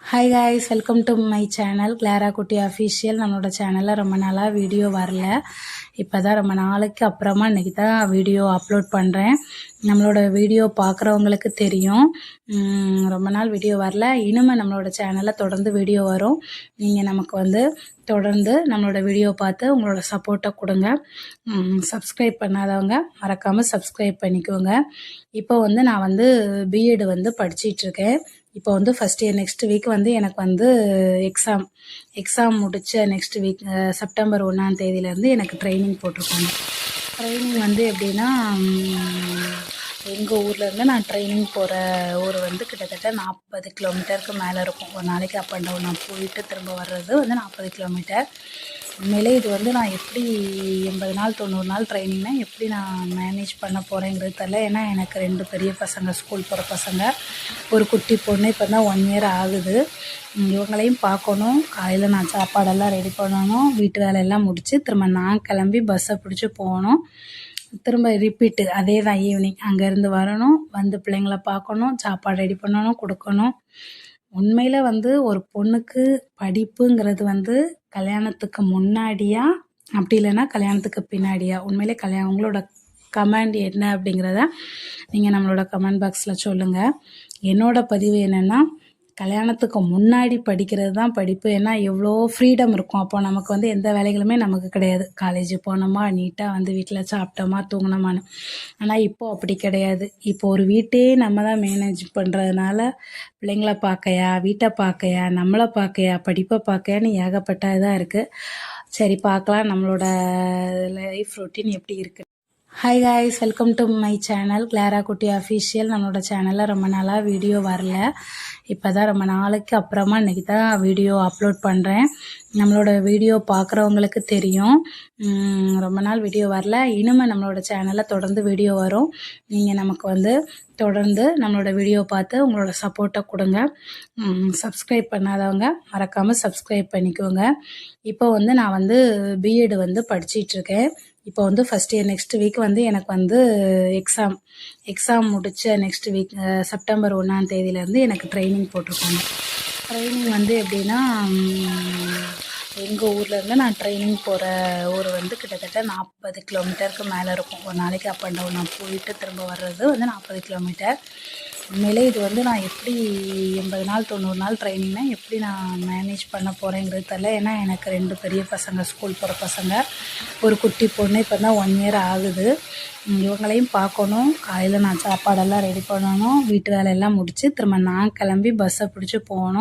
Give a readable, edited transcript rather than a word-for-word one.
Hi guys, welcome to my channel Clara குட்டி official. நம்மளோட சேனலில் ரொம்ப நாளாக வீடியோ வரல. இப்போ தான் ரொம்ப நாளைக்கு அப்புறமா இன்றைக்கி தான் வீடியோ அப்லோட் பண்ணுறேன். நம்மளோட வீடியோ பார்க்குறவங்களுக்கு தெரியும், ரொம்ப நாள் வீடியோ வரல. இனிமேல் நம்மளோட சேனலில் தொடர்ந்து வீடியோ வரும். நீங்கள் நமக்கு தொடர்ந்து நம்மளோட வீடியோ பார்த்து உங்களோட சப்போர்ட்டை கொடுங்க. சப்ஸ்கிரைப் பண்ணாதவங்க மறக்காமல் சப்ஸ்கிரைப் பண்ணிக்கோங்க. இப்போ நான் பிஎட் படிச்சிட்ருக்கேன். இப்போ ஃபஸ்ட் இயர். நெக்ஸ்ட் வீக் எனக்கு எக்ஸாம் முடித்த நெக்ஸ்ட் வீக் செப்டம்பர் 1ஆம் தேதியிலேருந்து எனக்கு ட்ரைனிங் போட்டிருக்காங்க. ட்ரைனிங் எப்படின்னா, எங்கள் ஊர்லேருந்து நான் ட்ரைனிங் போகிற ஊர் கிட்டத்தட்ட 40 கிலோமீட்டருக்கு மேலே இருக்கும். ஒரு நாளைக்கு அப் அண்ட் டவுன் நான் போயிட்டு திரும்ப வர்றது 40 கிலோமீட்டர். உண்மையிலே இது நான் எப்படி 80 நாள் 90 நாள் ட்ரைனிங்னா எப்படி நான் மேனேஜ் பண்ண போகிறேங்கிறது தெரில. ஏன்னா எனக்கு 2 பெரிய பசங்க, ஸ்கூல் போகிற பசங்க, ஒரு குட்டி பொண்ணு. இப்போ தான் 1 இயர் ஆகுது. இவங்களையும் பார்க்கணும். காலையில் நான் சாப்பாடெல்லாம் ரெடி பண்ணணும். வீட்டு வேலையெல்லாம் முடித்து திரும்ப நான் கிளம்பி பஸ்ஸை பிடிச்சி போகணும். திரும்ப ரிப்பீட்டு அதே தான். ஈவினிங் அங்கேருந்து வரணும், பிள்ளைங்கள பார்க்கணும், சாப்பாடு ரெடி பண்ணணும், கொடுக்கணும். உண்மையில் ஒரு பொண்ணுக்கு படிப்புங்கிறது கல்யாணத்துக்கு முன்னாடியா அப்படி இல்லைன்னா கல்யாணத்துக்கு பின்னாடியா? உண்மையிலே உங்களோட கமெண்ட் என்ன அப்படிங்கிறத நீங்கள் நம்மளோட கமெண்ட் பாக்ஸில் சொல்லுங்கள். என்னோடய பதிவு என்னென்னா, கல்யாணத்துக்கு முன்னாடி படிக்கிறது தான் படிப்பு. ஏன்னா எவ்வளோ ஃப்ரீடம் இருக்கும். அப்போ நமக்கு எந்த வேலைகளுமே நமக்கு கிடையாது. காலேஜ் போனோமா, நீட்டாக வீட்டில் சாப்பிட்டோமா, தூங்கினோமான்னு. ஆனால் இப்போது அப்படி கிடையாது. இப்போ ஒரு வீட்டையே நம்ம தான் மேனேஜ் பண்ணுறதுனால பிள்ளைங்கள பார்க்கையா, வீட்டை பார்க்கையா, நம்மளை பார்க்கையா, படிப்பை பார்க்கையான்னு ஏகப்பட்ட இதாக இருக்குது. சரி, பார்க்கலாம் நம்மளோட லைஃப் ரொட்டீன் எப்படி இருக்குது. Hi guys, welcome to my channel Clara குட்டி அஃபிஷியல். நம்மளோட சேனலில் ரொம்ப நாளாக வீடியோ வரல. இப்போ தான் ரொம்ப நாளைக்கு அப்புறமா இன்றைக்கி தான் வீடியோ அப்லோட் பண்ணுறேன். நம்மளோட வீடியோ பார்க்குறவங்களுக்கு தெரியும், ரொம்ப நாள் வீடியோ வரல. இனிமேல் நம்மளோட சேனலில் தொடர்ந்து வீடியோ வரும். நீங்கள் நமக்கு தொடர்ந்து நம்மளோட வீடியோ பார்த்து உங்களோட சப்போர்ட்டை கொடுங்க. சப்ஸ்கிரைப் பண்ணாதவங்க மறக்காமல் சப்ஸ்கிரைப் பண்ணிக்கோங்க. இப்போ நான் பிஎட் படிச்சிட்ருக்கேன். இப்போ ஃபஸ்ட் இயர். நெக்ஸ்ட் வீக் எனக்கு எக்ஸாம் முடித்த நெக்ஸ்ட் வீக் செப்டம்பர் 1ஆம் தேதியிலேருந்து எனக்கு ட்ரைனிங் போட்டிருக்காங்க. ட்ரைனிங் எப்படின்னா, எங்கள் ஊர்லேருந்து நான் ட்ரைனிங் போகிற ஊர் கிட்டத்தட்ட 40 கிலோமீட்டருக்கு மேலே இருக்கும். ஒரு நாளைக்கு அப் அண்ட் டவுன் நான் போயிட்டு திரும்ப வர்றது 40 கிலோமீட்டர். உண்மையிலே இது நான் எப்படி 80 நாள் 90 நாள் ட்ரைனிங்னா எப்படி நான் மேனேஜ் பண்ண போகிறேங்கிறது தெரில. ஏன்னா எனக்கு 2 பெரிய பசங்க, ஸ்கூல் போகிற பசங்க, ஒரு குட்டி பொண்ணு. இப்போ தான் 1 இயர் ஆகுது. இவங்களையும் பார்க்கணும். காலையில் நான் சாப்பாடெல்லாம் ரெடி பண்ணணும். வீட்டு வேலையெல்லாம் முடித்து திரும்ப நான் கிளம்பி பஸ்ஸை பிடிச்சி போகணும்.